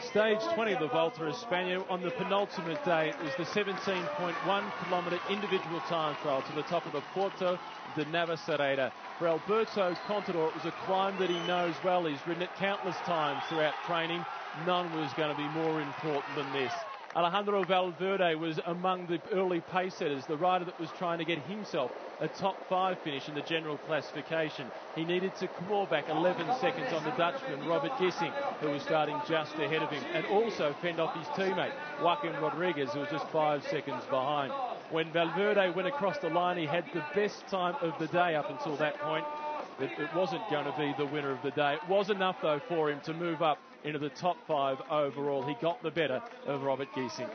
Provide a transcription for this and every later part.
Stage 20 of the Vuelta a España. On the penultimate day, it was the 17.1 kilometre individual time trial to the top of the Puerto de Navacerrada. For Alberto Contador, it was a climb that he knows well. He's ridden it countless times throughout training. None was going to be more important than this. Alejandro Valverde was among the early pace setters, the rider that was trying to get himself a top 5 finish in the general classification. He needed to claw back 11 seconds on the Dutchman, Robert Gissing, who was starting just ahead of him, and also fend off his teammate, Joaquin Rodriguez, who was just 5 seconds behind. When Valverde went across the line, he had the best time of the day up until that point. It wasn't going to be the winner of the day. It was enough, though, for him to move up into the top 5 overall. He got the better of Robert Gissing.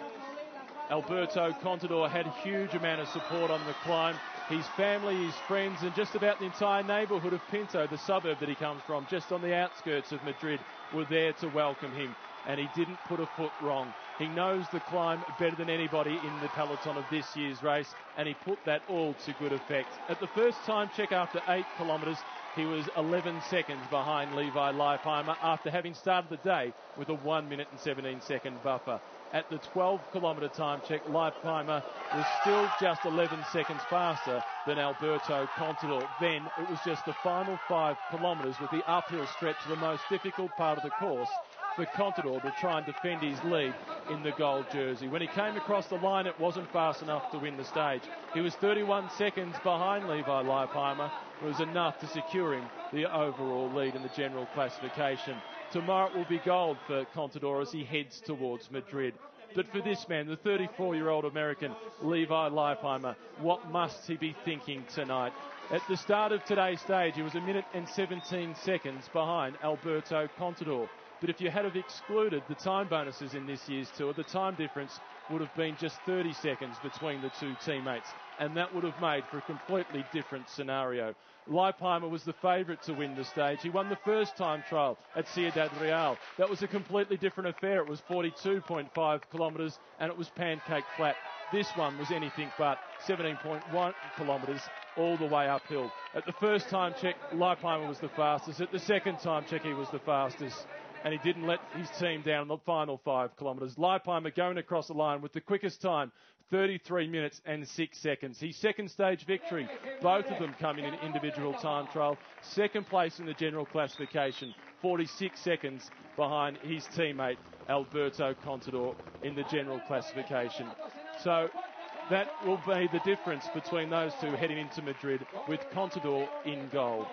Alberto Contador had a huge amount of support on the climb. His family, his friends, and just about the entire neighbourhood of Pinto, the suburb that he comes from, just on the outskirts of Madrid, were there to welcome him. And he didn't put a foot wrong. He knows the climb better than anybody in the peloton of this year's race, and he put that all to good effect. At the first time check after 8 kilometres, he was 11 seconds behind Levi Leipheimer after having started the day with a 1 minute and 17 second buffer. At the 12 kilometre time check, Leipheimer was still just 11 seconds faster than Alberto Contador. Then it was just the final 5 kilometres with the uphill stretch, the most difficult part of the course, for Contador to try and defend his lead in the gold jersey. When he came across the line, it wasn't fast enough to win the stage. He was 31 seconds behind Levi Leipheimer. It was enough to secure him the overall lead in the general classification. Tomorrow it will be gold for Contador as he heads towards Madrid. But for this man, the 34-year-old American, Levi Leipheimer, what must he be thinking tonight? At the start of today's stage, he was 1 minute and 17 seconds behind Alberto Contador. But if you had have excluded the time bonuses in this year's tour, the time difference would have been just 30 seconds between the two teammates, and that would have made for a completely different scenario. Leipheimer was the favourite to win the stage. He won the first time trial at Ciudad Real. That was a completely different affair. It was 42.5 kilometres and it was pancake flat. This one was anything but 17.1 kilometres all the way uphill. At the first time check, Leipheimer was the fastest. At the second time check, he was the fastest. And he didn't let his team down in the final 5 kilometres. Leipheimer going across the line with the quickest time, 33 minutes and 6 seconds. His second stage victory, both of them coming in individual time trial. Second place in the general classification, 46 seconds behind his teammate Alberto Contador in the general classification. So that will be the difference between those two heading into Madrid, with Contador in gold.